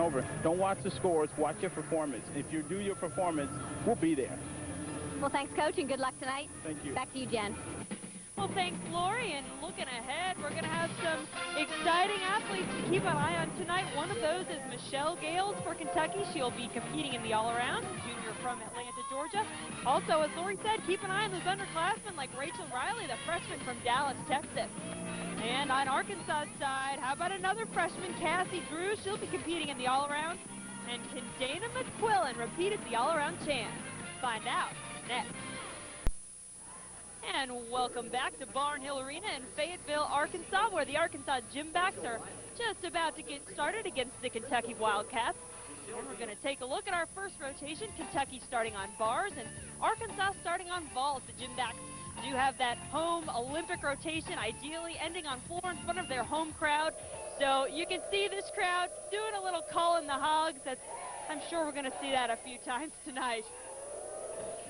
over. Don't watch the scores, watch your performance. If you do your performance, we'll be there. Well, thanks, Coach, and good luck tonight. Thank you. Back to you, Jen. Well, thanks, Lori, and looking ahead, we're going to have some exciting athletes to keep an eye on tonight. One of those is Michelle Gales for Kentucky. She'll be competing in the all-around, junior from Atlanta, Georgia. Also, as Lori said, keep an eye on those underclassmen like Rachel Riley, the freshman from Dallas, Texas. And on Arkansas' side, how about another freshman, Cassie Drew? She'll be competing in the all-around. And can Dana McQuillin repeat as the all-around champ? Find out next. And welcome back to Barnhill Arena in Fayetteville, Arkansas, where the Arkansas Gymnastics are just about to get started against the Kentucky Wildcats. And we're going to take a look at our first rotation. Kentucky starting on bars and Arkansas starting on vault. The Gymnastics do have that home Olympic rotation, ideally ending on floor in front of their home crowd. So you can see this crowd doing a little call in the hogs. I'm sure we're going to see that a few times tonight.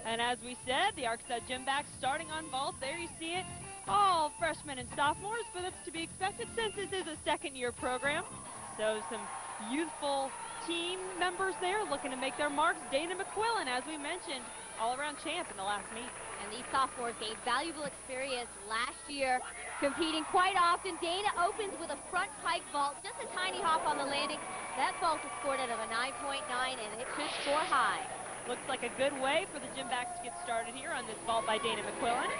And as we said, the Arkansas Gymnastics starting on vault. There you see it. All freshmen and sophomores, but that's to be expected since this is a second-year program. So some youthful team members there looking to make their marks. Dana McQuillin, as we mentioned, all-around champ in the last meet. And these sophomores gained valuable experience last year, competing quite often. Dana opens with a front pike vault, just a tiny hop on the landing. That vault is scored out of a 9.9, and it should score high. Looks like a good way for the Gymnastics to get started here on this vault by Dana McQuillin.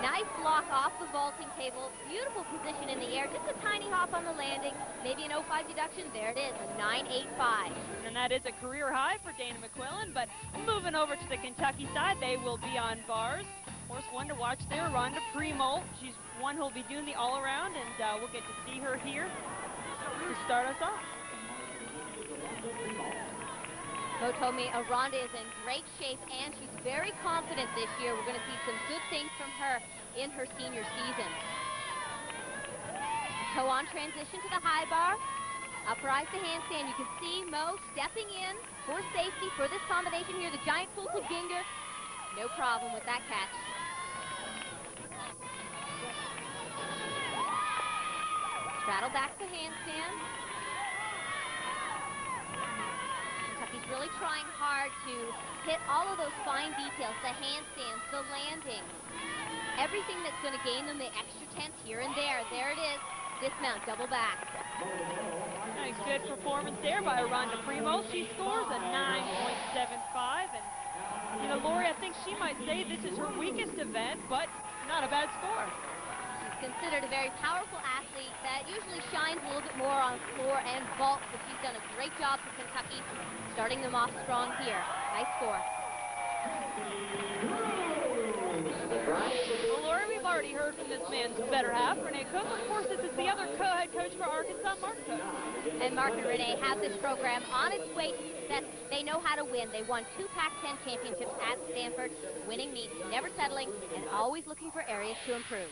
Nice block off the vaulting table. Beautiful position in the air. Just a tiny hop on the landing. Maybe an 0.5 deduction. There it is, a 9.85. And that is a career high for Dana McQuillin. But moving over to the Kentucky side, they will be on bars. Of course, one to watch there, Aronda Primault. She's one who'll be doing the all-around, and we'll get to see her here to start us off. Mo told me Aronda is in great shape, and she's very confident this year. We're going to see some good things from her in her senior season. Toe-on transition to the high bar. Upper rise to handstand. You can see Mo stepping in for safety for this combination here. The giant pull to Ginger. No problem with that catch. Straddle back to handstand. He's really trying hard to hit all of those fine details, the handstands, the landing, everything that's going to gain them the extra tenths here and there. There it is. Dismount, double back. Nice, good performance there by Aronda Primault. She scores a 9.75. And, you know, Lori, I think she might say this is her weakest event, but not a bad score. Considered a very powerful athlete that usually shines a little bit more on floor and vault, but she's done a great job for Kentucky, starting them off strong here. Nice score. Well, Lori, we've already heard from this man's better half, Renee Cook. Of course, this is the other co-head coach for Arkansas, Mark Cook. And Mark and Renee have this program on its way to success. They know how to win. They won 2 Pac-10 championships at Stanford, winning meets, never settling, and always looking for areas to improve.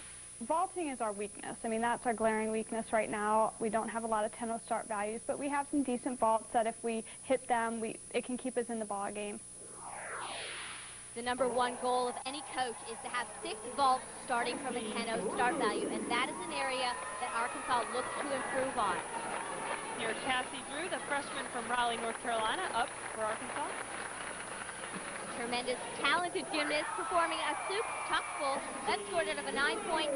Vaulting is our weakness. I mean, that's our glaring weakness right now. We don't have a lot of 10-0 start values, but we have some decent vaults that if we hit them, it can keep us in the ball game. The #1 goal of any coach is to have 6 vaults starting from a 10-0 start value, and that is an area that Arkansas looks to improve on. Here's Cassie Drew, the freshman from Raleigh, North Carolina, up for Arkansas. Tremendous, talented gymnast performing a soup tuck full. That's scored out of a 9.9.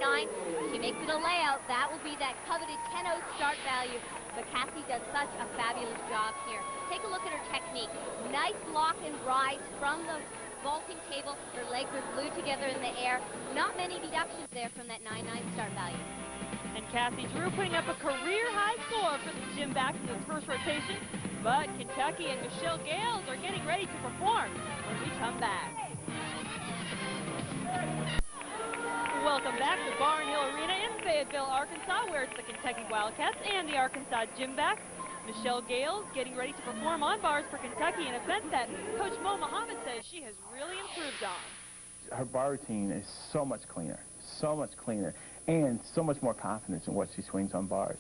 She makes it a layout. That will be that coveted 10-0 start value. But Cassie does such a fabulous job here. Take a look at her technique. Nice lock and rise from the vaulting table. Her legs are glued together in the air. Not many deductions there from that 9.9 start value. And Cassie Drew putting up a career-high score for the Gymnastics in this first rotation. But Kentucky and Michelle Gales are getting ready to perform when we come back. Welcome back to Barnhill Arena in Fayetteville, Arkansas, where it's the Kentucky Wildcats and the Arkansas Gymnastics. Michelle Gales getting ready to perform on bars for Kentucky, an event that Coach Mo Muhammad says she has really improved on. Her bar routine is so much cleaner, and so much more confidence in what she swings on bars.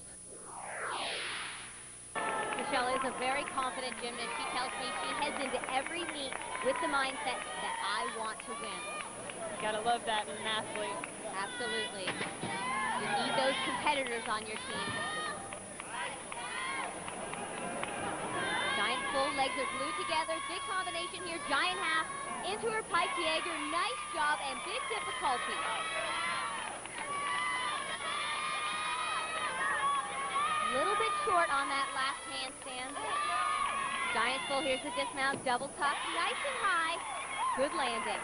Michelle is a very confident gymnast. She tells me she heads into every meet with the mindset that I want to win. Gotta love that in an athlete. Absolutely. You need those competitors on your team. Legs are glued together. Big combination here. Giant half into her pike Jaeger. Nice job and big difficulty. A little bit short on that last handstand. Giant full. Here's the dismount. Double tuck. Nice and high. Good landing.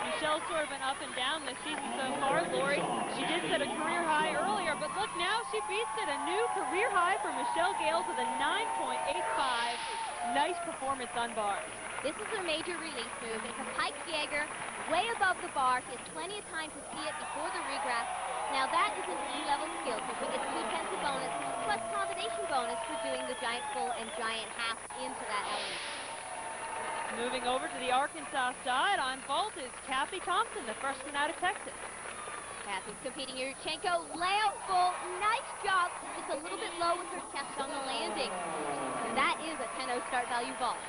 Michelle's sort of been up and down this season so far, Lori. She did set a career high earlier, but look now, she beats it. A new career high for Michelle Gales with a 9.85. Nice performance on bars. This is her major release move. It's a pike Jaeger, way above the bar. She has plenty of time to see it before the regress. Now that is an E-level skill, so she gets 2/10 bonus, plus combination bonus for doing the giant full and giant half into that element. Moving over to the Arkansas side, on vault is Cassie Thompson, the freshman out of Texas. Cassie's competing here. Yurchenko, layout full. Nice job. Just a little bit low with her chest on the landing. And that is a 10-0 start value vault.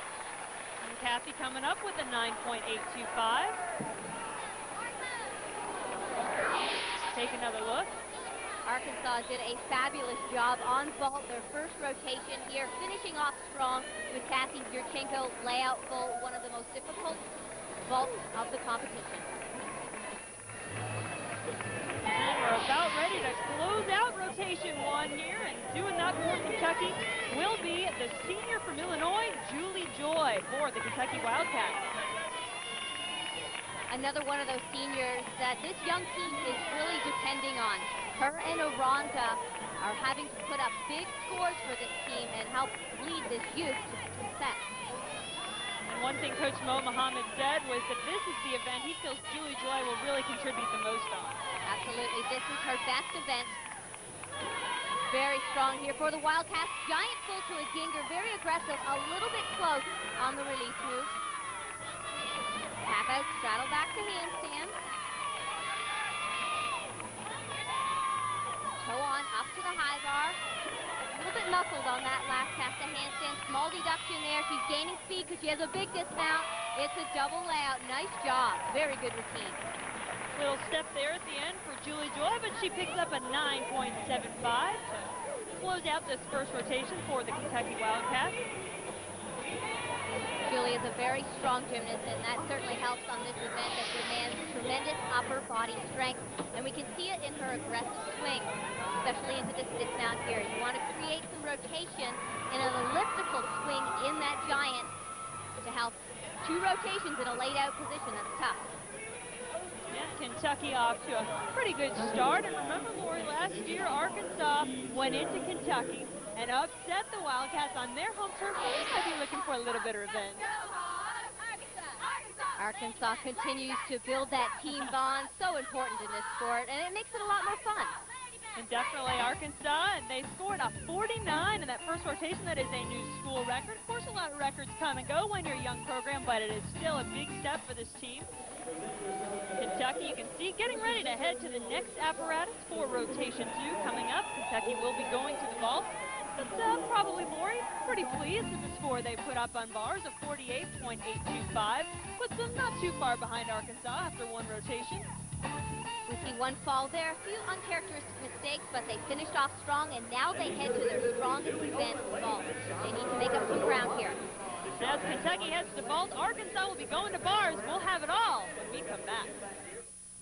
And Cassie coming up with a 9.825. Take another look. Arkansas did a fabulous job on vault, their first rotation here, finishing off strong with Cassie Yurchenko, layout full, one of the most difficult vaults of the competition. And we're about ready to close out rotation one here, and doing that for Kentucky will be the senior from Illinois, Julie Joy, for the Kentucky Wildcats. Another one of those seniors that this young team is really depending on. Her and Aronda are having to put up big scores for this team and help lead this youth to success. And one thing Coach Mo Muhammad said was that this is the event he feels Julie Joy will really contribute the most on. Absolutely, this is her best event. Very strong here for the Wildcats. Giant full to a dinger, very aggressive, a little bit close on the release move. Tap out, straddle back to handstand. Toe on, up to the high bar. A little bit muffled on that last cast to handstand. Small deduction there. She's gaining speed because she has a big dismount. It's a double layout. Nice job. Very good routine. Little step there at the end for Julie Joy, but she picks up a 9.75 to close out this first rotation for the Kentucky Wildcats. Julie is a very strong gymnast, and that certainly helps on this event that demands tremendous upper body strength. And we can see it in her aggressive swing, especially into this dismount here. You want to create some rotation in an elliptical swing in that giant to help two rotations in a laid out position. That's tough. Yeah, Kentucky off to a pretty good start. And remember, Lori, last year Arkansas went into Kentucky and upset the Wildcats on their home turf. They might be looking for a little bit of revenge. Arkansas continues to build that team bond, so important in this sport, and it makes it a lot more fun. And definitely Arkansas, and they scored a 49 in that first rotation. That is a new school record. Of course, a lot of records come and go when you're a young program, but it is still a big step for this team. Kentucky, you can see, getting ready to head to the next apparatus for rotation 2 coming up. Kentucky will be going to the vault. But probably, Lori, pretty pleased with the score they put up on bars of 48.825. Puts them not too far behind Arkansas after one rotation. We see one fall there, a few uncharacteristic mistakes, but they finished off strong, and now they head to their strongest event, vault. They need to make up some ground here. As Kentucky heads to vault, Arkansas will be going to bars. We'll have it all when we come back.